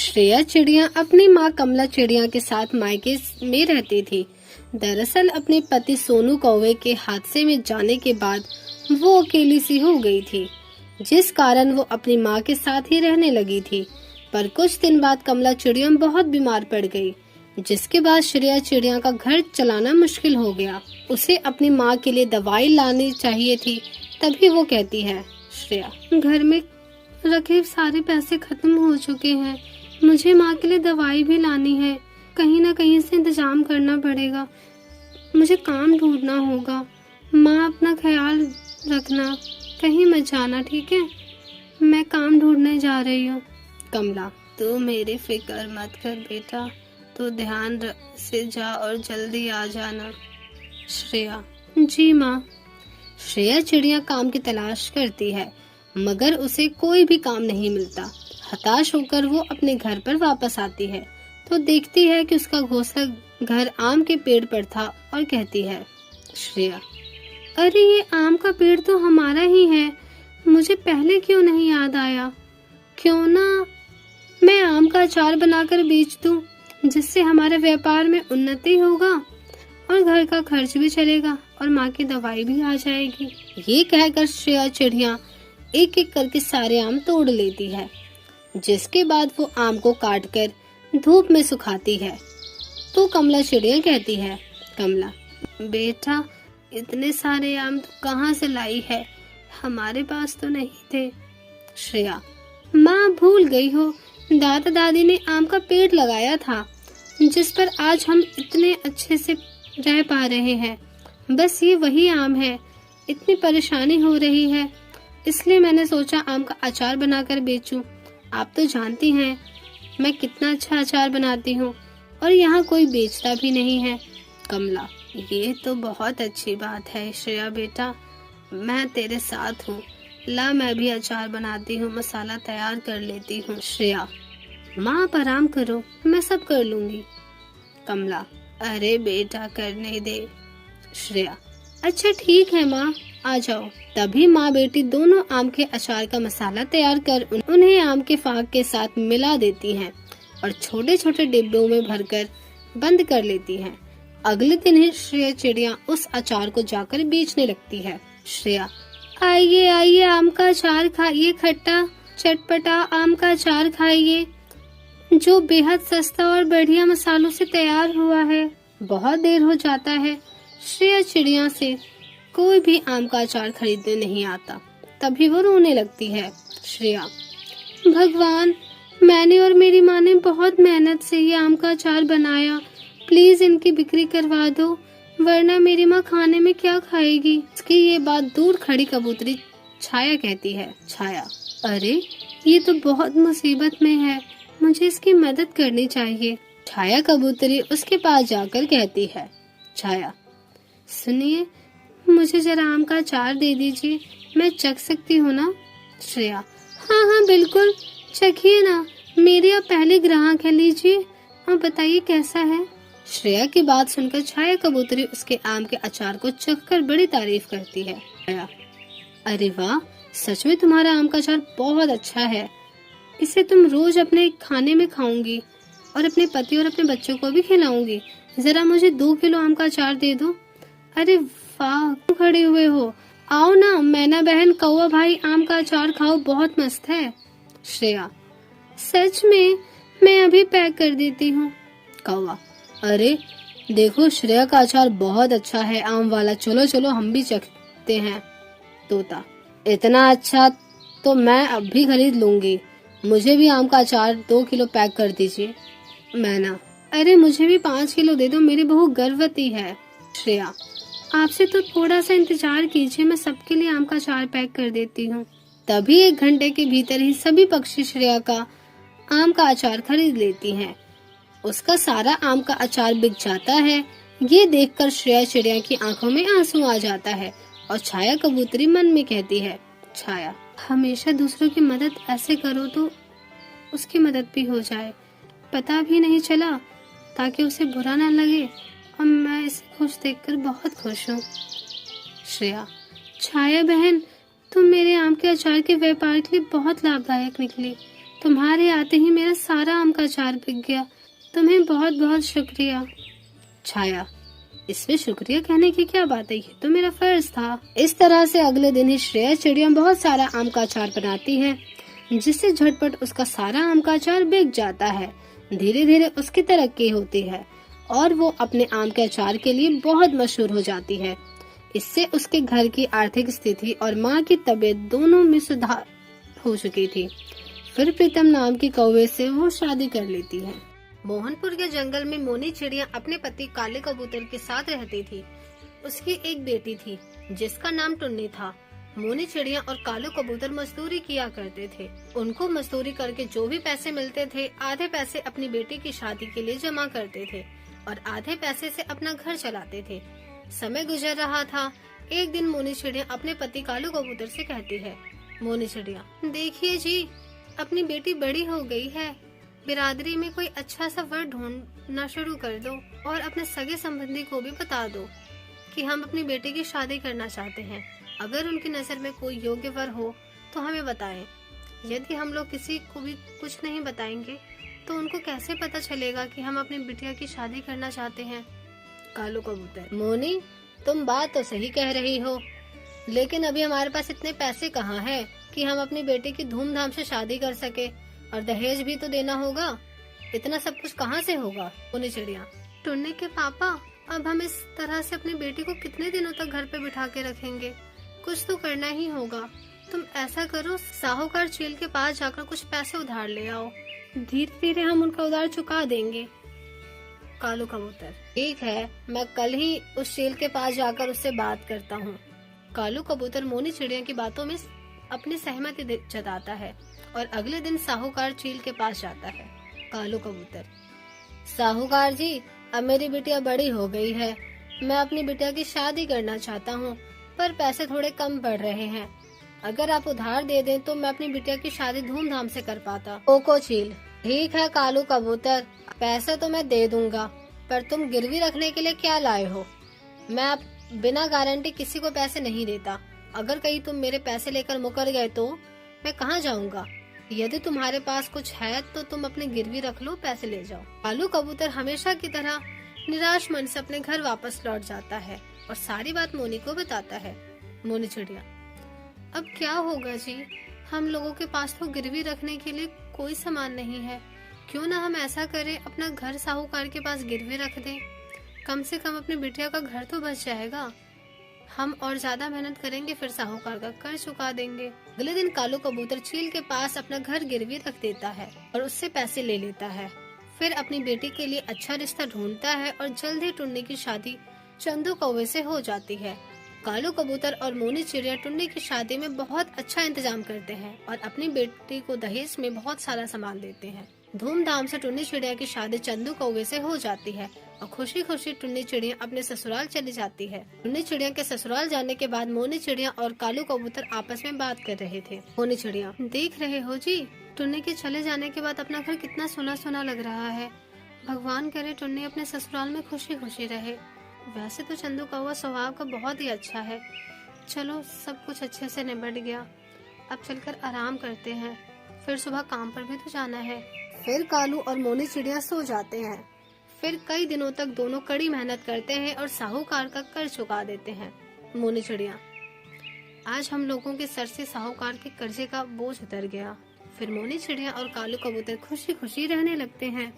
श्रेया चिड़िया अपनी माँ कमला चिड़िया के साथ मायके में रहती थी। दरअसल अपने पति सोनू कौवे के हादसे में जाने के बाद वो अकेली सी हो गई थी, जिस कारण वो अपनी माँ के साथ ही रहने लगी थी। पर कुछ दिन बाद कमला चिड़िया बहुत बीमार पड़ गई, जिसके बाद श्रेया चिड़िया का घर चलाना मुश्किल हो गया। उसे अपनी माँ के लिए दवाई लानी चाहिए थी। तभी वो कहती है, श्रेया, घर में रखे सारे पैसे खत्म हो चुके हैं, मुझे माँ के लिए दवाई भी लानी है, कहीं ना कहीं से इंतजाम करना पड़ेगा, मुझे काम ढूंढना होगा। माँ अपना ख्याल रखना, कहीं मत जाना, ठीक है? मैं काम ढूंढने जा रही हूँ। कमला, तू मेरी फिक्र मत कर बेटा, तो ध्यान से जा और जल्दी आ जाना। श्रेया, जी माँ। श्रेया चिड़िया काम की तलाश करती है, मगर उसे कोई भी काम नहीं मिलता। हताश होकर वो अपने घर पर वापस आती है तो देखती है कि उसका घोंसला घर आम के पेड़ पर था और कहती है, श्रेया, अरे ये आम का पेड़ तो हमारा ही है, मुझे पहले क्यों नहीं याद आया? क्यों ना मैं आम का अचार बनाकर बेच दूं, जिससे हमारे व्यापार में उन्नति होगा और घर का खर्च भी चलेगा और माँ की दवाई भी आ जाएगी। ये कहकर श्रेया चिड़िया एक एक करके सारे आम तोड़ लेती है, जिसके बाद वो आम को काटकर धूप में सुखाती है। तो कमला चिड़िया कहती है, कमला बेटा, इतने सारे आम तो कहाँ से लाई है, हमारे पास तो नहीं थे। श्रेया, माँ भूल गई हो, दादा दादी ने आम का पेड़ लगाया था, जिस पर आज हम इतने अच्छे से रह पा रहे हैं। बस ये वही आम है, इतनी परेशानी हो रही है, इसलिए मैंने सोचा आम का अचार बनाकर बेचूं। आप तो जानती हैं मैं कितना अच्छा अचार बनाती हूँ और यहाँ कोई बेचता भी नहीं है। कमला, ये तो बहुत अच्छी बात है श्रेया बेटा, मैं तेरे साथ हूँ, ला मैं भी अचार बनाती हूँ, मसाला तैयार कर लेती हूँ। श्रेया, माँ आप आराम करो, मैं सब कर लूंगी। कमला, अरे बेटा करने दे। श्रेया, अच्छा ठीक है माँ, आ जाओ। तभी माँ बेटी दोनों आम के अचार का मसाला तैयार कर उन्हें आम के फाग के साथ मिला देती हैं और छोटे छोटे डिब्बों में भरकर बंद कर लेती हैं। अगले दिन ही श्रेया चिड़िया उस अचार को जाकर बेचने लगती है। श्रेया, आइए आइए, आम का अचार खाइए, खट्टा चटपटा आम का अचार खाइए, जो बेहद सस्ता और बढ़िया मसालों से तैयार हुआ है। बहुत देर हो जाता है, श्रेया चिड़िया से कोई भी आम का अचार खरीदने नहीं आता। तभी वो रोने लगती है। श्रेया, भगवान, मैंने और मेरी माँ ने बहुत मेहनत से ये आम का अचार बनाया, प्लीज इनकी बिक्री करवा दो, वरना मेरी माँ खाने में क्या खाएगी। इसकी ये बात दूर खड़ी कबूतरी छाया कहती है। छाया, अरे ये तो बहुत मुसीबत में है, मुझे इसकी मदद करनी चाहिए। छाया कबूतरी उसके पास जाकर कहती है, छाया, सुनिए, मुझे जरा आम का अचार दे दीजिए, मैं चख सकती हूँ ना? श्रेया, हाँ हाँ बिल्कुल, चखिए ना, मेरे आप पहले ग्राहक है, लीजिए, आप बताइए कैसा है। श्रेया की बात सुनकर छाया कबूतरी उसके आम के अचार को चखकर बड़ी तारीफ करती है। छाया, अरे वाह, सच में तुम्हारा आम का अचार बहुत अच्छा है, इसे तुम रोज अपने खाने में खाऊंगी और अपने पति और अपने बच्चों को भी खिलाऊंगी। जरा मुझे 2 किलो आम का अचार दे दो। अरे वाह, क्यों खड़े हुए हो, आओ ना, मैना बहन, कौवा भाई, आम का अचार खाओ, बहुत मस्त है। श्रेया, सच में, मैं अभी पैक कर देती हूँ। कौवा, अरे देखो, श्रेया का अचार बहुत अच्छा है, आम वाला, चलो चलो हम भी चखते हैं। तोता, इतना अच्छा तो मैं अब भी खरीद लूंगी, मुझे भी आम का अचार 2 किलो पैक कर दीजिए। मैना, अरे मुझे भी 5 किलो दे दो, मेरी बहू गर्भवती है। श्रेया, आपसे तो थोड़ा सा इंतजार कीजिए, मैं सबके लिए आम का अचार पैक कर देती हूँ। तभी 1 घंटे के भीतर ही सभी पक्षी श्रेया का आम का अचार खरीद लेती हैं। उसका सारा आम का अचार बिक जाता है। ये देखकर श्रेया चिड़िया की आंखों में आंसू आ जाता है और छाया कबूतरी मन में कहती है, छाया, हमेशा दूसरों की मदद ऐसे करो तो उसकी मदद भी हो जाए, पता भी नहीं चला, ताकि उसे बुरा ना लगे, और मैं इसे खुश देखकर बहुत खुश हूँ। श्रेया, छाया बहन, तुम मेरे आम के अचार के व्यापार के लिए बहुत लाभदायक निकली, तुम्हारे आते ही मेरा सारा आम का अचार बिक गया। तुम्हें बहुत बहुत शुक्रिया। छाया, इसमें शुक्रिया कहने की क्या बात है, ये तो मेरा फर्ज था। इस तरह से अगले दिन ही श्रेया चिड़िया बहुत सारा आम का अचार बनाती है, जिससे झटपट उसका सारा आम का अचार बिक जाता है। धीरे धीरे उसकी तरक्की होती है और वो अपने आम के अचार के लिए बहुत मशहूर हो जाती है। इससे उसके घर की आर्थिक स्थिति और माँ की तबीयत दोनों में सुधार हो चुकी थी। फिर प्रीतम नाम की कौवे से वो शादी कर लेती है। मोहनपुर के जंगल में मोनी चिड़िया अपने पति काले कबूतर के साथ रहती थी। उसकी एक बेटी थी जिसका नाम टुन्नी था। मोनी चिड़िया और कालू कबूतर मजदूरी किया करते थे। उनको मजदूरी करके जो भी पैसे मिलते थे, आधे पैसे अपनी बेटी की शादी के लिए जमा करते थे और आधे पैसे से अपना घर चलाते थे। समय गुजर रहा था। एक दिन मोनी चिड़िया अपने पति कालू कबूतर से कहती है, मोनी चिड़िया, देखिए जी, अपनी बेटी बड़ी हो गई है। बिरादरी में कोई अच्छा सा वर ढूंढना शुरू कर दो और अपने सगे संबंधी को भी बता दो कि हम अपनी बेटी की शादी करना चाहते हैं। अगर उनकी नजर में कोई योग्य वर हो तो हमें बताएं। यदि हम लोग किसी को भी कुछ नहीं बताएंगे तो उनको कैसे पता चलेगा कि हम अपनी बिटिया की शादी करना चाहते हैं। कालू कबूतर, मोनी, तुम बात तो सही कह रही हो, लेकिन अभी हमारे पास इतने पैसे कहाँ हैं कि हम अपनी बेटी की धूमधाम से शादी कर सके, और दहेज भी तो देना होगा। इतना सब कुछ कहाँ से होगा। मोनी चिड़िया, टुन्नी के पापा, अब हम इस तरह से अपनी बेटी को कितने दिनों तक घर पे बिठा के रखेंगे। कुछ तो करना ही होगा। तुम ऐसा करो, साहूकार चील के पास जाकर कुछ पैसे उधार ले आओ। धीरे धीरे हम उनका उधार चुका देंगे। कालू कबूतर, ठीक है, मैं कल ही उस चील के पास जाकर उससे बात करता हूँ। कालू कबूतर मोनी चिड़िया की बातों में अपनी सहमति जताता है और अगले दिन साहूकार चील के पास जाता है। कालू कबूतर, साहूकार जी, अब मेरी बिटिया बड़ी हो गई है। मैं अपनी बिटिया की शादी करना चाहता हूँ, पर पैसे थोड़े कम पड़ रहे हैं। अगर आप उधार दे दें तो मैं अपनी बिटिया की शादी धूमधाम से कर पाता। कोको चील, ठीक है कालू कबूतर, पैसे तो मैं दे दूंगा, पर तुम गिरवी रखने के लिए क्या लाए हो। मैं अब बिना गारंटी किसी को पैसे नहीं देता। अगर कहीं तुम मेरे पैसे लेकर मुकर गए तो मैं कहाँ जाऊँगा। यदि तुम्हारे पास कुछ है तो तुम अपने गिरवी रख लो, पैसे ले जाओ। कालू कबूतर हमेशा की तरह निराश मन से अपने घर वापस लौट जाता है और सारी बात मोनी को बताता है। मोनी चिड़िया, अब क्या होगा जी, हम लोगों के पास तो गिरवी रखने के लिए कोई सामान नहीं है। क्यों ना हम ऐसा करें, अपना घर साहूकार के पास गिरवी रख दें। कम से कम अपनी बिटिया का घर तो बच जाएगा। हम और ज्यादा मेहनत करेंगे, फिर साहूकार का कर्ज चुका देंगे। अगले दिन कालू कबूतर चील के पास अपना घर गिरवी रख देता है और उससे पैसे ले लेता है। फिर अपनी बेटी के लिए अच्छा रिश्ता ढूंढता है और जल्द ही टुन्नी की शादी चंदू कौवे से हो जाती है। कालू कबूतर और मोनी चिड़िया टुन्नी की शादी में बहुत अच्छा इंतजाम करते हैं और अपनी बेटी को दहेज में बहुत सारा सामान देते हैं। धूमधाम से टुन्नी चिड़िया की शादी चंदू कौवे से हो जाती है और खुशी खुशी टुन्नी चिड़िया अपने ससुराल चली जाती है। टुन्नी चिड़िया के ससुराल जाने के बाद मोनी चिड़िया और कालू कबूतर आपस में बात कर रहे थे। मोनी चिड़िया, देख रहे हो जी, टुन्नी के चले जाने के बाद अपना घर कितना सुना सुना लग रहा है। भगवान करे टुन्नी अपने ससुराल में खुशी खुशी रहे। वैसे तो चंदू कौवा स्वभाव का बहुत ही अच्छा है। चलो, सब कुछ अच्छे से निबट गया, अब चलकर आराम करते हैं, फिर सुबह काम पर भी तो जाना है। फिर कालू और मोनी चिड़िया सो जाते हैं। फिर कई दिनों तक दोनों कड़ी मेहनत करते हैं और साहूकार का कर्ज चुका देते हैं। मोनी चिड़िया, आज हम लोगों के सर से साहूकार के कर्जे का बोझ उतर गया। फिर मोनी चिड़िया और कालू कबूतर खुशी खुशी रहने लगते हैं।